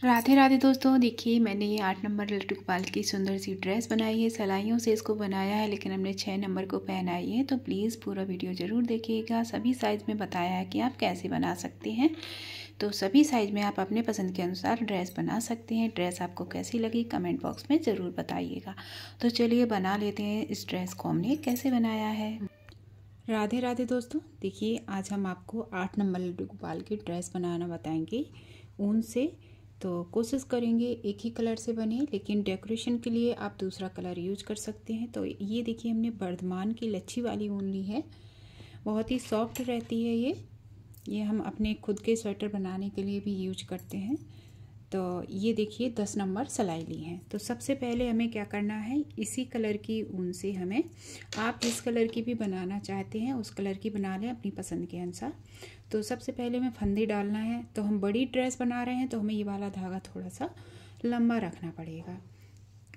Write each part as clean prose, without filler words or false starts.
राधे राधे दोस्तों, देखिए मैंने ये 8 नंबर लड्डू गोपाल की सुंदर सी ड्रेस बनाई है। सिलाइयों से इसको बनाया है, लेकिन हमने 6 नंबर को पहनाई है। तो प्लीज़ पूरा वीडियो ज़रूर देखिएगा। सभी साइज़ में बताया है कि आप कैसे बना सकते हैं। तो सभी साइज़ में आप अपने पसंद के अनुसार ड्रेस बना सकते हैं। ड्रेस आपको कैसी लगी कमेंट बॉक्स में ज़रूर बताइएगा। तो चलिए बना लेते हैं इस ड्रेस को हमने कैसे बनाया है। राधे राधे दोस्तों, देखिए आज हम आपको 8 नंबर लड्डू गोपाल की ड्रेस बनाना बताएंगे ऊन से। तो कोशिश करेंगे एक ही कलर से बने, लेकिन डेकोरेशन के लिए आप दूसरा कलर यूज कर सकते हैं। तो ये देखिए हमने वर्धमान की लच्छी वाली ऊन ली है। बहुत ही सॉफ्ट रहती है ये हम अपने खुद के स्वेटर बनाने के लिए भी यूज करते हैं। तो ये देखिए 10 नंबर सिलाई ली है। तो सबसे पहले हमें क्या करना है, इसी कलर की ऊन से हमें, आप जिस कलर की भी बनाना चाहते हैं उस कलर की बना लें अपनी पसंद के अनुसार। तो सबसे पहले हमें फंदे डालना है। तो हम बड़ी ड्रेस बना रहे हैं तो हमें ये वाला धागा थोड़ा सा लंबा रखना पड़ेगा।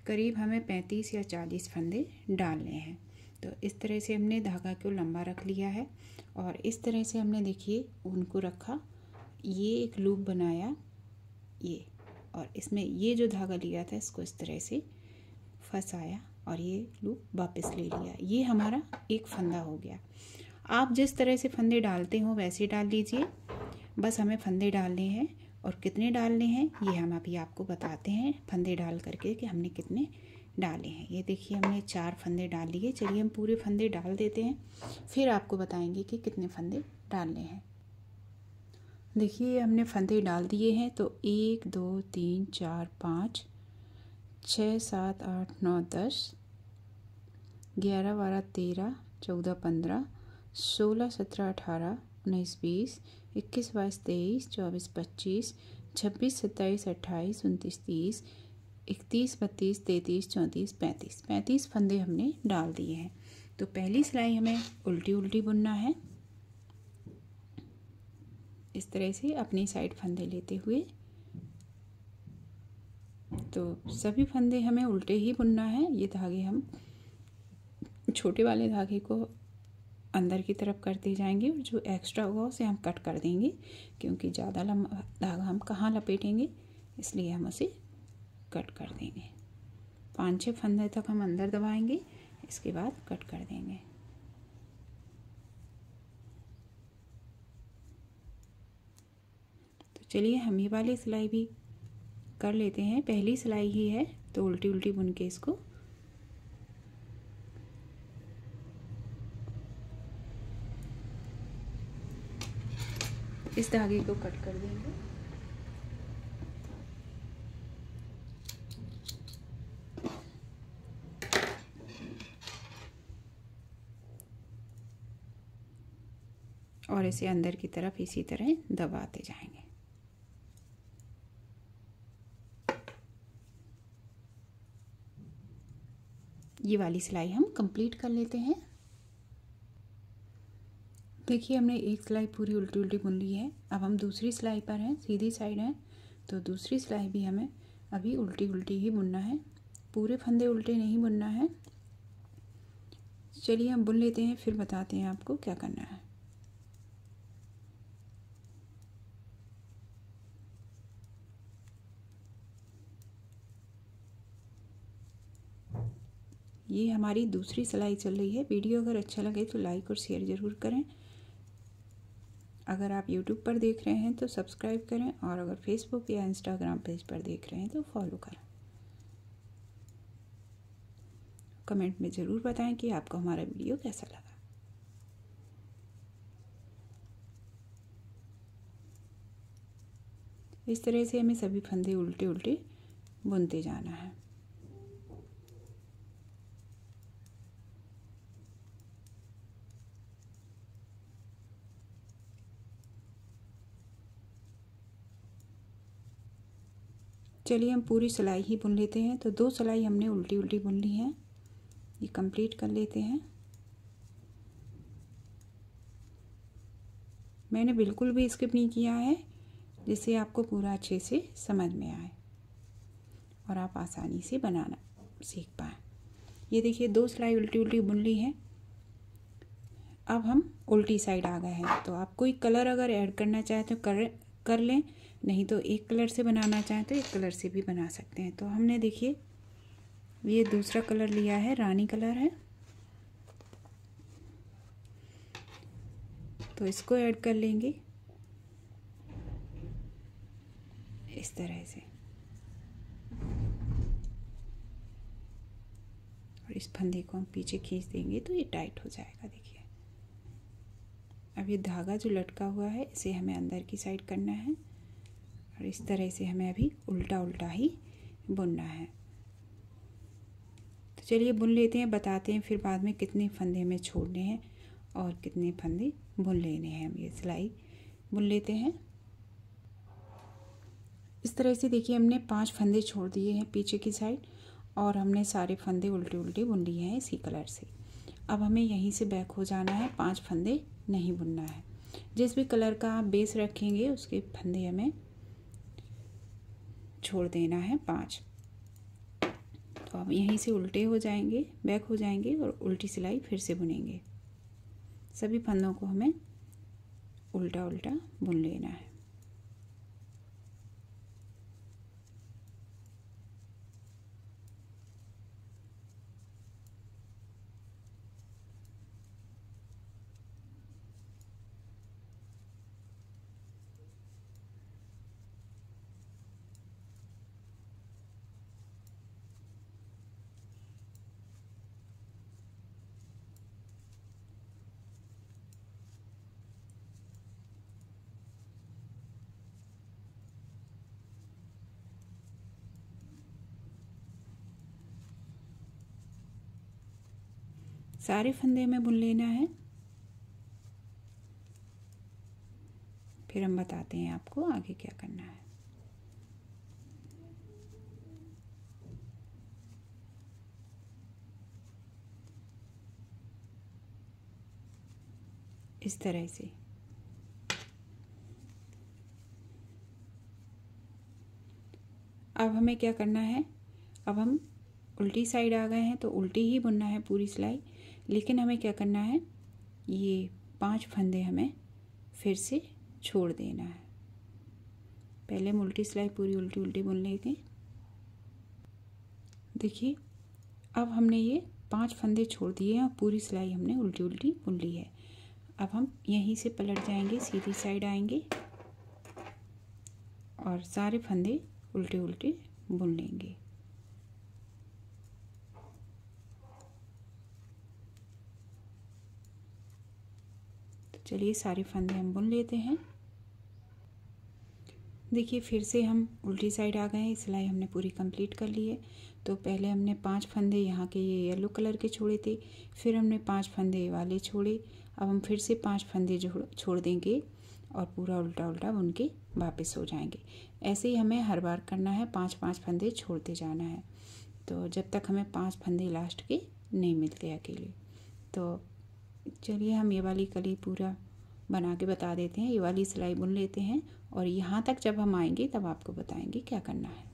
करीब हमें 35 या 40 फंदे डालने हैं। तो इस तरह से हमने धागा को लंबा रख लिया है और इस तरह से हमने देखिए ऊन को रखा, ये एक लूप बनाया ये, और इसमें ये जो धागा लिया था इसको इस तरह से फंसाया और ये लूप वापस ले लिया। ये हमारा एक फंदा हो गया। आप जिस तरह से फंदे डालते हो वैसे डाल लीजिए। बस हमें फंदे डालने हैं और कितने डालने हैं ये हम अभी आपको बताते हैं फंदे डाल करके कि हमने कितने डाले हैं। ये देखिए हमने 4 फंदे डाल लिए। चलिए हम पूरे फंदे डाल देते हैं, फिर आपको बताएंगे कि कितने फंदे डालने हैं। देखिए हमने फंदे डाल दिए हैं। तो 1 2 3 4 5 6 7 8 9 10 11 12 13 14 15 16 17 18 19 20 21 22 23 24 25 26 27 28 29 30 31 32 33 34 35 35 फंदे हमने डाल दिए हैं। तो पहली सिलाई हमें उल्टी उल्टी बुनना है। इस तरह से अपनी साइड फंदे लेते हुए, तो सभी फंदे हमें उल्टे ही बुनना है। ये धागे हम छोटे वाले धागे को अंदर की तरफ करते जाएंगे और जो एक्स्ट्रा होगा उसे हम कट कर देंगे, क्योंकि ज़्यादा लंबा धागा हम कहाँ लपेटेंगे, इसलिए हम उसे कट कर देंगे। 5-6 फंदे तक हम अंदर दबाएंगे, इसके बाद कट कर देंगे। तो चलिए हम ये वाली सिलाई भी कर लेते हैं। पहली सिलाई ही है तो उल्टी उल्टी बुन के इसको इस धागे को कट कर देंगे। और इसे अंदर की तरफ इसी तरह दबाते जाएंगे। ये वाली सिलाई हम कंप्लीट कर लेते हैं। देखिए हमने एक सिलाई पूरी उल्टी उल्टी बुन ली है। अब हम दूसरी सिलाई पर हैं, सीधी साइड है। तो दूसरी सिलाई भी हमें अभी उल्टी उल्टी ही बुनना है, पूरे फंदे उल्टे नहीं बुनना है। चलिए हम बुन लेते हैं, फिर बताते हैं आपको क्या करना है। ये हमारी दूसरी सिलाई चल रही है। वीडियो अगर अच्छा लगे तो लाइक और शेयर ज़रूर करें। अगर आप YouTube पर देख रहे हैं तो सब्सक्राइब करें, और अगर फेसबुक या इंस्टाग्राम पेज पर देख रहे हैं तो फॉलो करें। कमेंट में ज़रूर बताएं कि आपको हमारा वीडियो कैसा लगा। इस तरह से हमें सभी फंदे उल्टे उल्टे बुनते जाना है। चलिए हम पूरी सिलाई ही बुन लेते हैं। तो 2 सिलाई हमने उल्टी उल्टी बुन ली है, ये कंप्लीट कर लेते हैं। मैंने बिल्कुल भी स्किप नहीं किया है, जिससे आपको पूरा अच्छे से समझ में आए और आप आसानी से बनाना सीख पाएँ। ये देखिए 2 सिलाई उल्टी उल्टी बुन ली है। अब हम उल्टी साइड आ गए हैं। तो आप कोई कलर अगर ऐड करना चाहें तो कर लें, नहीं तो एक कलर से बनाना चाहें तो एक कलर से भी बना सकते हैं। तो हमने देखिए ये दूसरा कलर लिया है, रानी कलर है, तो इसको ऐड कर लेंगे इस तरह से, और इस फंदे को हम पीछे खींच देंगे तो ये टाइट हो जाएगा। देखिए अब ये धागा जो लटका हुआ है इसे हमें अंदर की साइड करना है, और इस तरह से हमें अभी उल्टा उल्टा ही बुनना है। तो चलिए बुन लेते हैं, बताते हैं फिर बाद में कितने फंदे हमें छोड़ने हैं और कितने फंदे बुन लेने हैं। हम ये सिलाई बुन लेते हैं इस तरह से। देखिए हमने 5 फंदे छोड़ दिए हैं पीछे की साइड, और हमने सारे फंदे उल्टे उल्टे बुन लिए हैं इसी कलर से। अब हमें यहीं से बैक हो जाना है, 5 फंदे नहीं बुनना है। जिस भी कलर का आप बेस रखेंगे उसके फंदे हमें छोड़ देना है 5। तो अब यहीं से उल्टे हो जाएंगे, बैक हो जाएंगे और उल्टी सिलाई फिर से बुनेंगे। सभी फंदों को हमें उल्टा उल्टा बुन लेना है। सारे फंदे में बुन लेना है, फिर हम बताते हैं आपको आगे क्या करना है। इस तरह से अब हमें क्या करना है, अब हम उल्टी साइड आ गए हैं तो उल्टी ही बुनना है पूरी सिलाई। लेकिन हमें क्या करना है, ये 5 फंदे हमें फिर से छोड़ देना है। पहले हम उल्टी सिलाई पूरी उल्टी उल्टी बुन लेंगे। देखिए अब हमने ये 5 फंदे छोड़ दिए हैं और पूरी सिलाई हमने उल्टी उल्टी बुन ली है। अब हम यहीं से पलट जाएंगे, सीधी साइड आएंगे और सारे फंदे उल्टे उल्टे बुन लेंगे। तो चलिए सारे फंदे हम बुन लेते हैं। देखिए फिर से हम उल्टी साइड आ गए हैं, सिलाई हमने पूरी कंप्लीट कर ली है। तो पहले हमने 5 फंदे यहाँ के ये येलो कलर के छोड़े थे, फिर हमने 5 फंदे वाले छोड़े। अब हम फिर से 5 फंदे छोड़ देंगे और पूरा उल्टा उल्टा बुन के वापस हो जाएंगे। ऐसे ही हमें हर बार करना है, 5-5 फंदे छोड़ते जाना है, तो जब तक हमें 5 फंदे लास्ट के नहीं मिलते अकेले। तो चलिए हम ये वाली कली पूरा बना के बता देते हैं। ये वाली सिलाई बुन लेते हैं और यहाँ तक जब हम आएंगे तब आपको बताएंगे क्या करना है।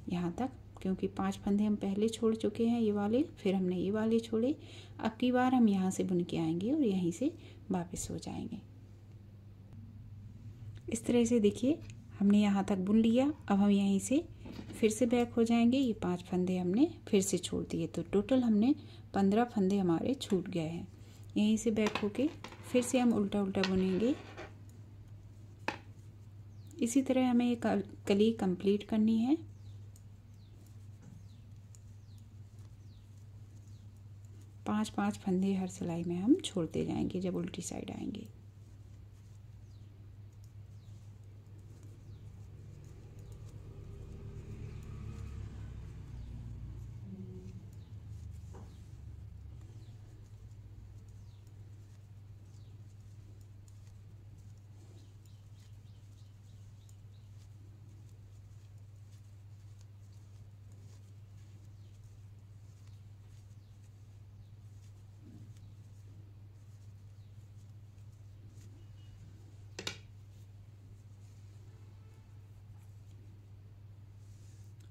यहाँ तक क्योंकि 5 फंदे हम पहले छोड़ चुके हैं ये वाले, फिर हमने ये वाले छोड़े। अब की बार हम यहाँ से बुन के आएंगे और यहीं से वापस हो जाएंगे। इस तरह से देखिए हमने यहाँ तक बुन लिया। अब हम यहीं से फिर से बैक हो जाएंगे। ये 5 फंदे हमने फिर से छोड़ दिए, तो टोटल हमने 15 फंदे हमारे छूट गए हैं। यहीं से बैक होके फिर से हम उल्टा उल्टा बुनेंगे। इसी तरह हमें ये कली कंप्लीट करनी है। पांच फंदे हर सिलाई में हम छोड़ते जाएंगे जब उल्टी साइड आएंगे।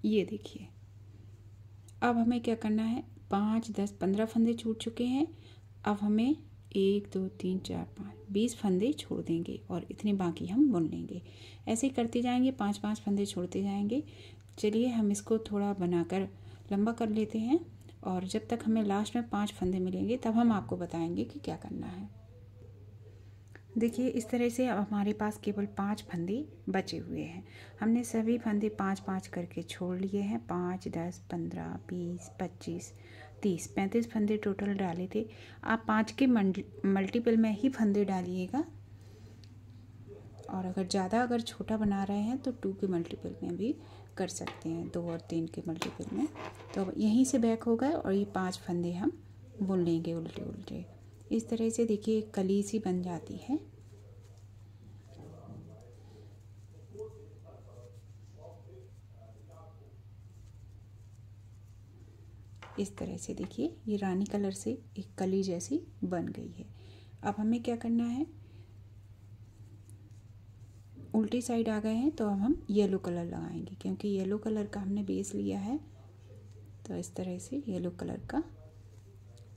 ये देखिए अब हमें क्या करना है, 5, 10, 15 फंदे छूट चुके हैं। अब हमें 1 2 3 4 5 20 फंदे छोड़ देंगे और इतने बाकी हम बुन लेंगे। ऐसे ही करते जाएंगे, 5-5 फंदे छोड़ते जाएंगे। चलिए हम इसको थोड़ा बनाकर लंबा कर लेते हैं और जब तक हमें लास्ट में 5 फंदे मिलेंगे तब हम आपको बताएंगे कि क्या करना है। देखिए इस तरह से अब हमारे पास केवल 5 फंदे बचे हुए हैं। हमने सभी फंदे 5-5 करके छोड़ लिए हैं। 5 10 15 20 25 30 35 फंदे टोटल डाले थे। आप 5 के मल्टीपल में ही फंदे डालिएगा और अगर छोटा बना रहे हैं तो 2 के मल्टीपल में भी कर सकते हैं, 2 और 3 के मल्टीपल में। तो अब यहीं से बैक हो गए और ये 5 फंदे हम बुन लेंगे उल्टे उल्टे। इस तरह से देखिए एक कली सी बन जाती है। इस तरह से देखिए ये रानी कलर से एक कली जैसी बन गई है। अब हमें क्या करना है, उल्टी साइड आ गए हैं तो अब हम येलो कलर लगाएंगे, क्योंकि येलो कलर का हमने बेस लिया है। तो इस तरह से येलो कलर का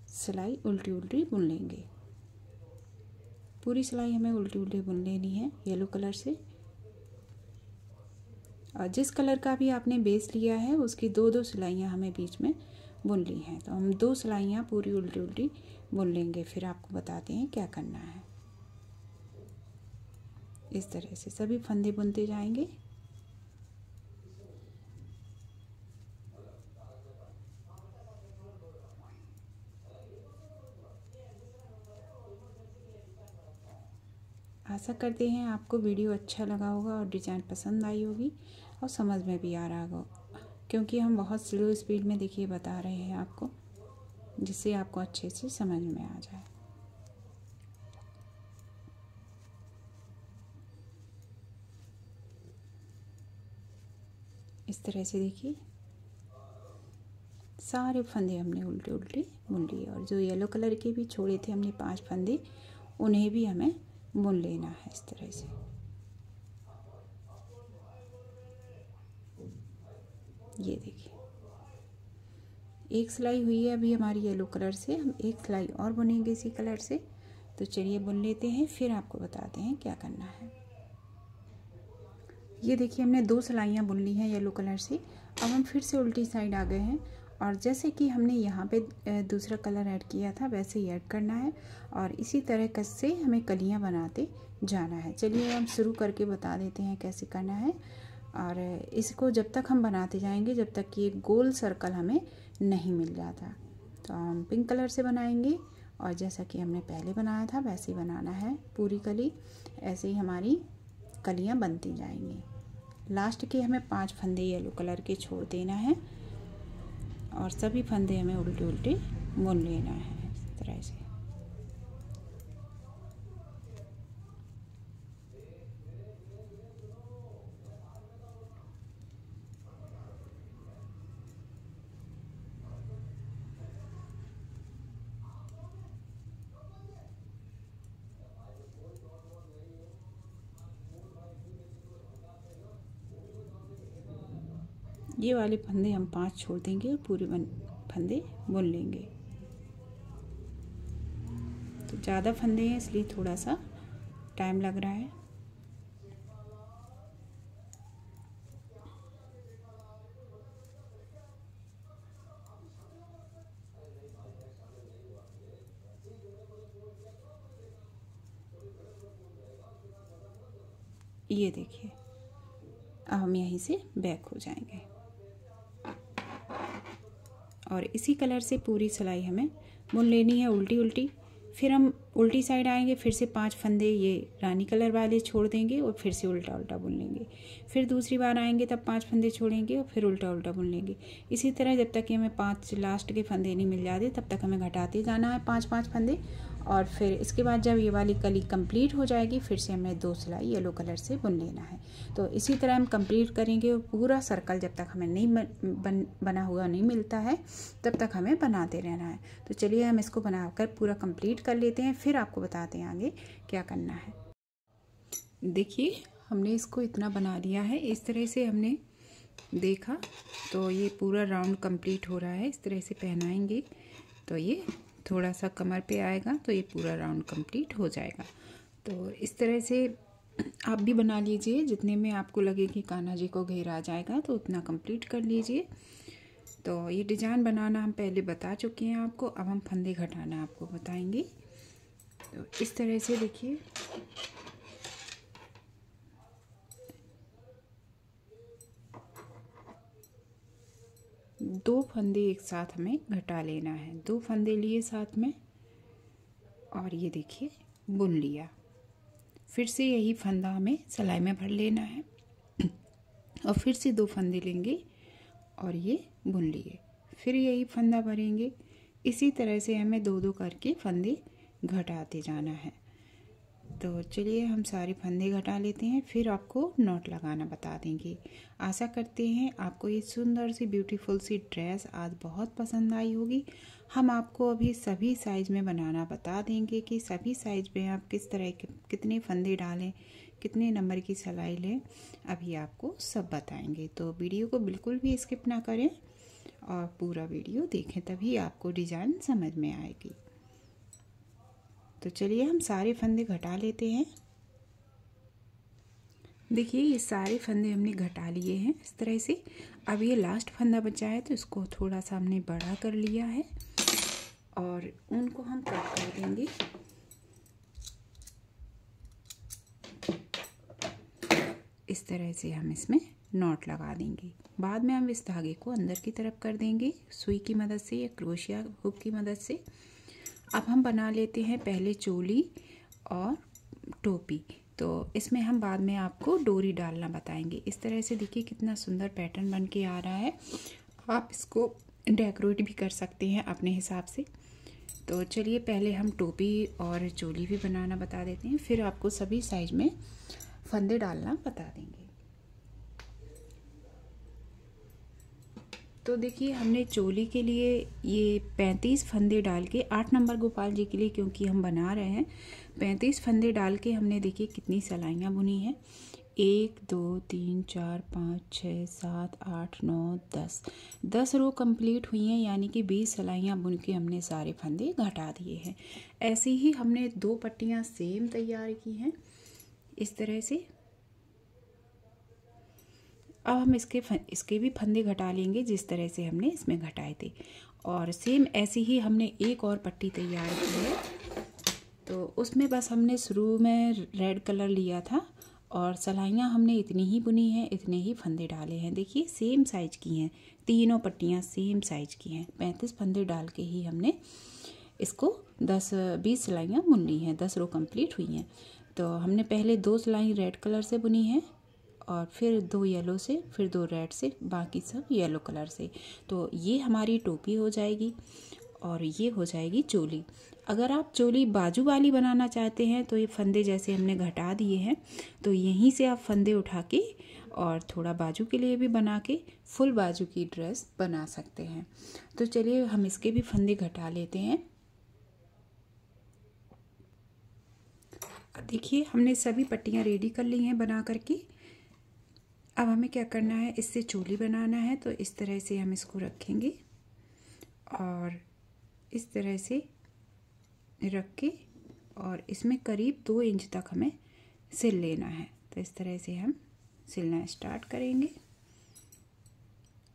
सिलाई उल्टी उल्टी बुन लेंगे। पूरी सिलाई हमें उल्टी उल्टी बुन लेनी है येलो कलर से। और जिस कलर का भी आपने बेस लिया है उसकी 2-2 सिलाइयाँ हमें बीच में बुन ली हैं। तो हम 2 सिलाइयाँ पूरी उल्टी उल्टी बुन लेंगे, फिर आपको बताते हैं क्या करना है। इस तरह से सभी फंदे बुनते जाएंगे। आशा करते हैं आपको वीडियो अच्छा लगा होगा और डिज़ाइन पसंद आई होगी और समझ में भी आ रहा होगा, क्योंकि हम बहुत स्लो स्पीड में देखिए बता रहे हैं आपको, जिससे आपको अच्छे से समझ में आ जाए। इस तरह से देखिए सारे फंदे हमने उल्टे उल्टे बुन लिए और जो येलो कलर के भी छोड़े थे हमने 5 फंदे, उन्हें भी हमें बुन लेना है इस तरह से। ये देखिए एक सिलाई हुई है अभी हमारी येलो कलर से, हम एक सिलाई और बुनेंगे इसी कलर से। तो चलिए बुन लेते हैं, फिर आपको बताते हैं क्या करना है। ये देखिए हमने 2 सिलाइयाँ बुन ली हैं येलो कलर से। अब हम फिर से उल्टी साइड आ गए हैं और जैसे कि हमने यहाँ पे दूसरा कलर ऐड किया था वैसे ही ऐड करना है और इसी तरह से हमें कलियाँ बनाते जाना है। चलिए हम शुरू करके बता देते हैं कैसे करना है। और इसको जब तक हम बनाते जाएंगे जब तक कि एक गोल सर्कल हमें नहीं मिल जाता। तो हम पिंक कलर से बनाएंगे और जैसा कि हमने पहले बनाया था वैसे ही बनाना है पूरी कली। ऐसे ही हमारी कलियां बनती जाएंगी। लास्ट के हमें 5 फंदे येलो कलर के छोड़ देना है और सभी फंदे हमें उल्टे उल्टे बुन लेना है इस तरह से। ये वाले फंदे हम 5 छोड़ देंगे और पूरे फंदे बुन लेंगे। तो ज़्यादा फंदे हैं इसलिए थोड़ा सा टाइम लग रहा है। ये देखिए अब हम यहीं से बैक हो जाएंगे और इसी कलर से पूरी सिलाई हमें बुन लेनी है उल्टी उल्टी। फिर हम उल्टी साइड आएंगे, फिर से 5 फंदे ये रानी कलर वाले छोड़ देंगे और फिर से उल्टा उल्टा बुन लेंगे। फिर दूसरी बार आएंगे तब 5 फंदे छोड़ेंगे और फिर उल्टा उल्टा बुन लेंगे। इसी तरह जब तक कि हमें 5 लास्ट के फंदे नहीं मिल जाते तब तक हमें घटाते जाना है 5-5 फंदे। और फिर इसके बाद जब ये वाली कली कंप्लीट हो जाएगी फिर से हमें 2 सिलाई येलो कलर से बुन लेना है। तो इसी तरह हम कंप्लीट करेंगे और पूरा सर्कल जब तक हमें नहीं बना हुआ नहीं मिलता है तब तक हमें बनाते रहना है। तो चलिए हम इसको बनाकर पूरा कंप्लीट कर लेते हैं, फिर आपको बताते हैं आगे क्या करना है। देखिए हमने इसको इतना बना लिया है, इस तरह से हमने देखा तो ये पूरा राउंड कंप्लीट हो रहा है। इस तरह से पहनाएंगे तो ये थोड़ा सा कमर पे आएगा तो ये पूरा राउंड कंप्लीट हो जाएगा। तो इस तरह से आप भी बना लीजिए। जितने में आपको लगे कि कान्हा जी को घेरा जाएगा तो उतना कंप्लीट कर लीजिए। तो ये डिज़ाइन बनाना हम पहले बता चुके हैं आपको, अब हम फंदे घटाना आपको बताएंगे। तो इस तरह से देखिए, दो फंदे एक साथ हमें घटा लेना है। 2 फंदे लिए साथ में और ये देखिए बुन लिया। फिर से यही फंदा हमें सिलाई में भर लेना है और फिर से 2 फंदे लेंगे और ये बुन लिए, फिर यही फंदा भरेंगे। इसी तरह से हमें 2-2 करके फंदे घटाते जाना है। तो चलिए हम सारे फंदे घटा लेते हैं, फिर आपको नॉट लगाना बता देंगे। आशा करते हैं आपको ये सुंदर सी ब्यूटीफुल सी ड्रेस आज बहुत पसंद आई होगी। हम आपको अभी सभी साइज़ में बनाना बता देंगे कि सभी साइज़ में आप किस तरह के कितने फंदे डालें, कितने नंबर की सिलाई लें, अभी आपको सब बताएंगे। तो वीडियो को बिल्कुल भी स्किप ना करें और पूरा वीडियो देखें, तभी आपको डिज़ाइन समझ में आएगी। तो चलिए हम सारे फंदे घटा लेते हैं। देखिए ये सारे फंदे हमने घटा लिए हैं इस तरह से। अब ये लास्ट फंदा बचा है तो इसको थोड़ा सा हमने बड़ा कर लिया है और उनको हम कट कर देंगे। इस तरह से हम इसमें नॉट लगा देंगे। बाद में हम इस धागे को अंदर की तरफ कर देंगे सुई की मदद से या क्रोशिया हुक की मदद से। अब हम बना लेते हैं पहले चोली और टोपी। तो इसमें हम बाद में आपको डोरी डालना बताएंगे। इस तरह से देखिए कितना सुंदर पैटर्न बन के आ रहा है। आप इसको डेकोरेट भी कर सकते हैं अपने हिसाब से। तो चलिए पहले हम टोपी और चोली भी बनाना बता देते हैं, फिर आपको सभी साइज में फंदे डालना बता देंगे। तो देखिए हमने चोली के लिए ये 35 फंदे डाल के 8 नंबर गोपाल जी के लिए, क्योंकि हम बना रहे हैं, 35 फंदे डाल के हमने देखिए कितनी सिलाइयाँ बुनी हैं। 1 2 3 4 5 6 7 8 9 10 रो कंप्लीट हुई हैं, यानी कि 20 सिलाइयाँ बुन के हमने सारे फंदे घटा दिए हैं। ऐसे ही हमने 2 पट्टियाँ सेम तैयार की हैं इस तरह से। अब हम इसके भी फंदे घटा लेंगे जिस तरह से हमने इसमें घटाए थे, और सेम ऐसे ही हमने एक और पट्टी तैयार की है। तो उसमें बस हमने शुरू में रेड कलर लिया था और सिलाइयाँ हमने इतनी ही बुनी हैं, इतने ही फंदे डाले हैं। देखिए सेम साइज की हैं, तीनों पट्टियाँ सेम साइज की हैं। 35 फंदे डाल के ही हमने इसको 10-20 सिलाइयाँ बुन ली हैं, 10 रो कंप्लीट हुई हैं। तो हमने पहले 2 सिलाई रेड कलर से बुनी हैं और फिर 2 येलो से, फिर 2 रेड से, बाकी सब येलो कलर से। तो ये हमारी टोपी हो जाएगी और ये हो जाएगी चोली। अगर आप चोली बाजू वाली बनाना चाहते हैं तो ये फंदे जैसे हमने घटा दिए हैं, तो यहीं से आप फंदे उठा के और थोड़ा बाजू के लिए भी बना के फुल बाजू की ड्रेस बना सकते हैं। तो चलिए हम इसके भी फंदे घटा लेते हैं। देखिए हमने सभी पट्टियाँ रेडी कर ली हैं बना करके। अब हमें क्या करना है, इससे चोली बनाना है। तो इस तरह से हम इसको रखेंगे और इस तरह से रख के और इसमें करीब 2 इंच तक हमें सिल लेना है। तो इस तरह से हम सिलना स्टार्ट करेंगे।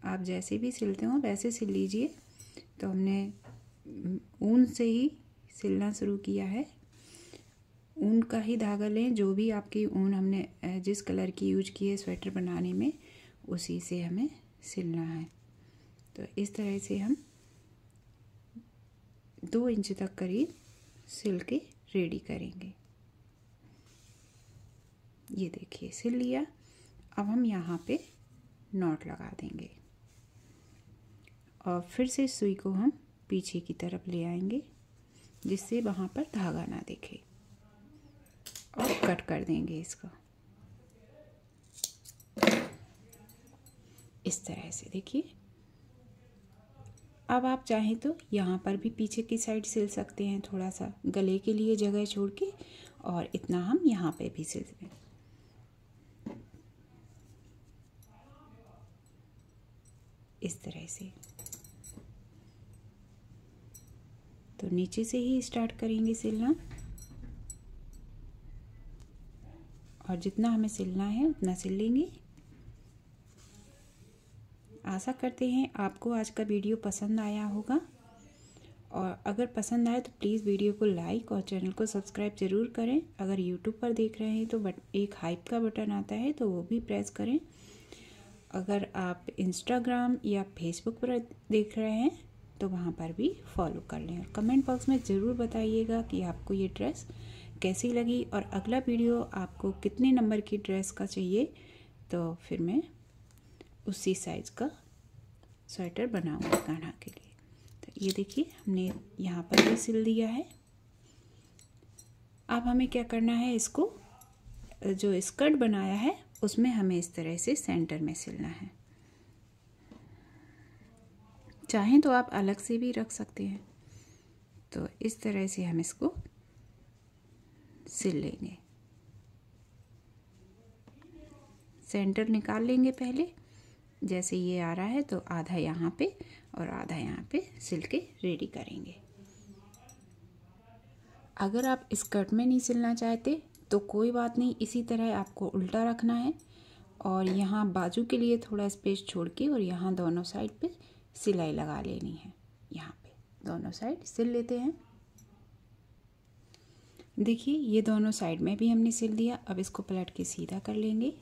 आप जैसे भी सिलते हो वैसे सिल लीजिए। तो हमने ऊन से ही सिलना शुरू किया है। ऊन का ही धागा लें, जो भी आपकी ऊन हमने जिस कलर की यूज की है स्वेटर बनाने में, उसी से हमें सिलना है। तो इस तरह से हम 2 इंच तक करीब सिल के रेडी करेंगे। ये देखिए सिल लिया। अब हम यहाँ पे नॉट लगा देंगे और फिर से सुई को हम पीछे की तरफ ले आएंगे जिससे वहाँ पर धागा ना दिखे, और कट कर देंगे इसको इस तरह से। देखिए अब आप चाहें तो यहाँ पर भी पीछे की साइड सिल सकते हैं, थोड़ा सा गले के लिए जगह छोड़ के, और इतना हम यहाँ पे भी सिल दें। इस तरह से। तो नीचे से ही स्टार्ट करेंगे सिलना, और जितना हमें सिलना है उतना सिल लेंगे। आशा करते हैं आपको आज का वीडियो पसंद आया होगा, और अगर पसंद आए तो प्लीज़ वीडियो को लाइक और चैनल को सब्सक्राइब ज़रूर करें। अगर यूट्यूब पर देख रहे हैं तो एक हाइप का बटन आता है तो वो भी प्रेस करें। अगर आप इंस्टाग्राम या फेसबुक पर देख रहे हैं तो वहाँ पर भी फॉलो कर लें। और कमेंट बॉक्स में ज़रूर बताइएगा कि आपको ये ड्रेस कैसी लगी, और अगला वीडियो आपको कितने नंबर की ड्रेस का चाहिए, तो फिर मैं उसी साइज़ का स्वेटर बनाऊंगा कान्हा के लिए। तो ये देखिए हमने यहाँ पर भी सिल दिया है। अब हमें क्या करना है, इसको जो स्कर्ट बनाया है उसमें हमें इस तरह से सेंटर में सिलना है। चाहें तो आप अलग से भी रख सकते हैं। तो इस तरह से हम इसको सिल लेंगे। सेंटर निकाल लेंगे पहले। जैसे ये आ रहा है तो आधा यहाँ पे और आधा यहाँ पे सिल के रेडी करेंगे। अगर आप स्कर्ट में नहीं सिलना चाहते तो कोई बात नहीं, इसी तरह आपको उल्टा रखना है और यहाँ बाजू के लिए थोड़ा स्पेस छोड़ के और यहाँ दोनों साइड पे सिलाई लगा लेनी है। यहाँ पे दोनों साइड सिल लेते हैं। देखिए ये दोनों साइड में भी हमने सिल दिया। अब इसको पलट के सीधा कर लेंगे।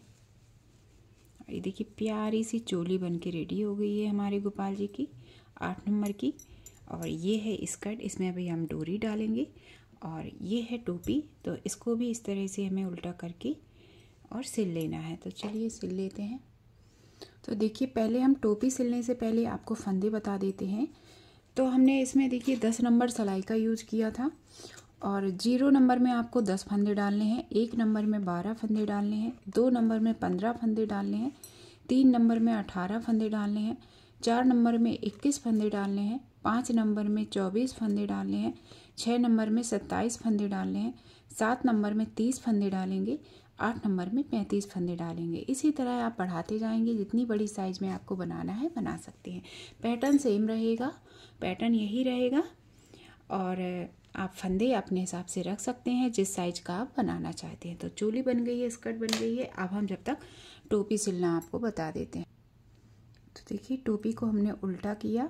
ये देखिए प्यारी सी चोली बन के रेडी हो गई है हमारे गोपाल जी की 8 नंबर की। और ये है स्कर्ट, इसमें अभी हम डोरी डालेंगे। और ये है टोपी, तो इसको भी इस तरह से हमें उल्टा करके और सिल लेना है। तो चलिए सिल लेते हैं। तो देखिए पहले हम टोपी सिलने से पहले आपको फंदे बता देते हैं। तो हमने इसमें देखिए 10 नंबर सिलाई का यूज किया था, और 0 नंबर में आपको 10 फंदे डालने हैं, 1 नंबर में 12 फंदे डालने हैं, 2 नंबर में 15 फंदे डालने हैं, 3 नंबर में 18 फंदे डालने हैं, 4 नंबर में 21 फंदे डालने हैं, 5 नंबर में 24 फंदे डालने हैं, 6 नंबर में 27 फंदे डालने हैं, 7 नंबर में 30 फंदे डालेंगे, 8 नंबर में 35 फंदे डालेंगे। इसी तरह आप बढ़ाते जाएंगे। जितनी बड़ी साइज़ में आपको बनाना है बना सकते हैं। पैटर्न सेम रहेगा, पैटर्न यही रहेगा, और आप फंदे अपने हिसाब से रख सकते हैं जिस साइज का आप बनाना चाहते हैं। तो चोली बन गई है, स्कर्ट बन गई है। अब हम जब तक टोपी सिलना आपको बता देते हैं। तो देखिए टोपी को हमने उल्टा किया,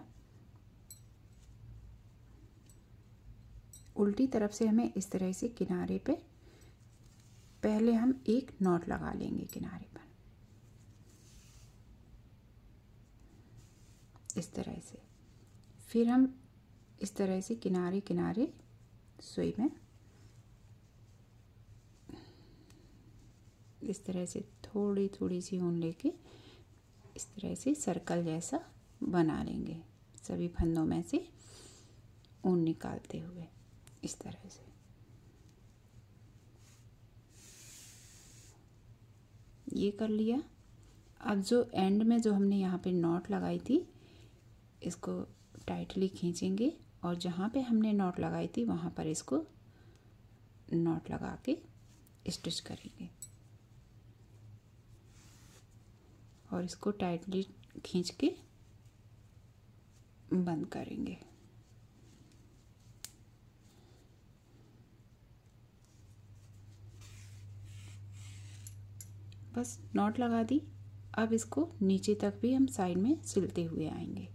उल्टी तरफ से हमें इस तरह से किनारे पे पहले हम एक नॉट लगा लेंगे किनारे पर, इस तरह से। फिर हम इस तरह से किनारे किनारे सुई में इस तरह से थोड़ी थोड़ी सी ऊन लेके इस तरह से सर्कल जैसा बना लेंगे, सभी फंदों में से ऊन निकालते हुए इस तरह से। ये कर लिया। अब जो एंड में जो हमने यहाँ पे नॉट लगाई थी, इसको टाइटली खींचेंगे और जहाँ पे हमने नॉट लगाई थी वहाँ पर इसको नॉट लगा के स्टिच करेंगे और इसको टाइटली खींच के बंद करेंगे। बस नॉट लगा दी। अब इसको नीचे तक भी हम साइड में सिलते हुए आएंगे।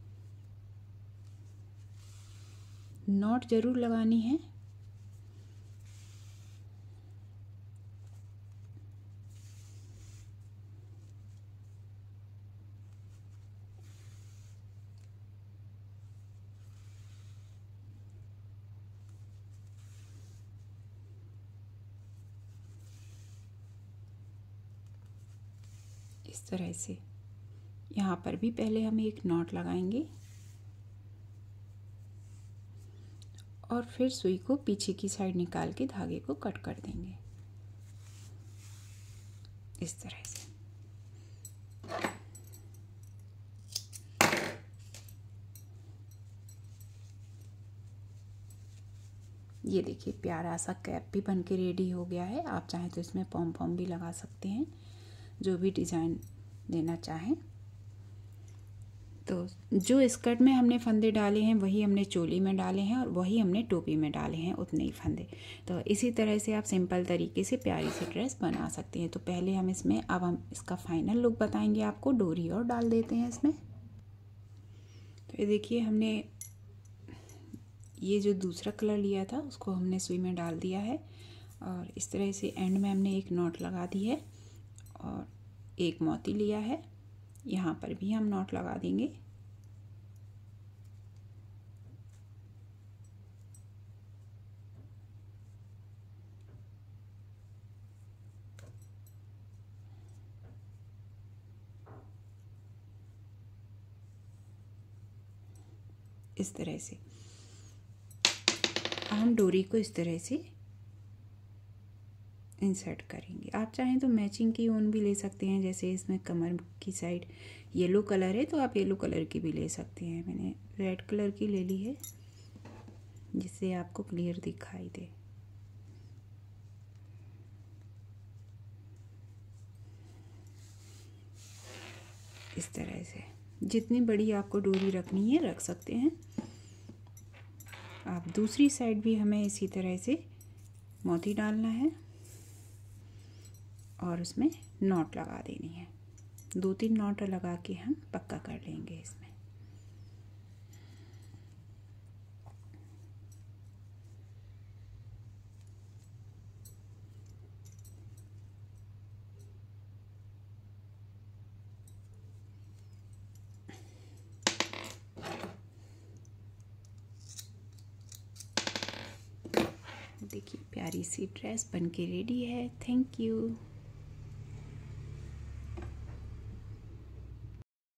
नॉट ज़रूर लगानी है। इस तरह से यहाँ पर भी पहले हम एक नॉट लगाएंगे और फिर सुई को पीछे की साइड निकाल के धागे को कट कर देंगे इस तरह से। ये देखिए प्यारा सा कैप भी बन के रेडी हो गया है। आप चाहें तो इसमें पॉम पॉम भी लगा सकते हैं, जो भी डिज़ाइन देना चाहें। तो जो स्कर्ट में हमने फंदे डाले हैं वही हमने चोली में डाले हैं और वही हमने टोपी में डाले हैं, उतने ही फंदे। तो इसी तरह से आप सिंपल तरीके से प्यारी सी ड्रेस बना सकते हैं। तो पहले हम इसमें, अब हम इसका फाइनल लुक बताएंगे आपको। डोरी और डाल देते हैं इसमें। तो ये देखिए, हमने ये जो दूसरा कलर लिया था उसको हमने सुई में डाल दिया है और इस तरह से एंड में हमने एक नॉट लगा दी है और एक मोती लिया है, यहाँ पर भी हम नॉट लगा देंगे। इस तरह से हम डोरी को इस तरह से इंसर्ट करेंगे। आप चाहें तो मैचिंग की ऊन भी ले सकते हैं, जैसे इसमें कमर की साइड येलो कलर है तो आप येलो कलर की भी ले सकते हैं। मैंने रेड कलर की ले ली है जिससे आपको क्लियर दिखाई दे। इस तरह से जितनी बड़ी आपको डोरी रखनी है रख सकते हैं आप। दूसरी साइड भी हमें इसी तरह से मोती डालना है और उसमें नॉट लगा देनी है। 2-3 नॉट लगा के हम पक्का कर लेंगे इसमें। देखिए, प्यारी सी ड्रेस बनके रेडी है। Thank you.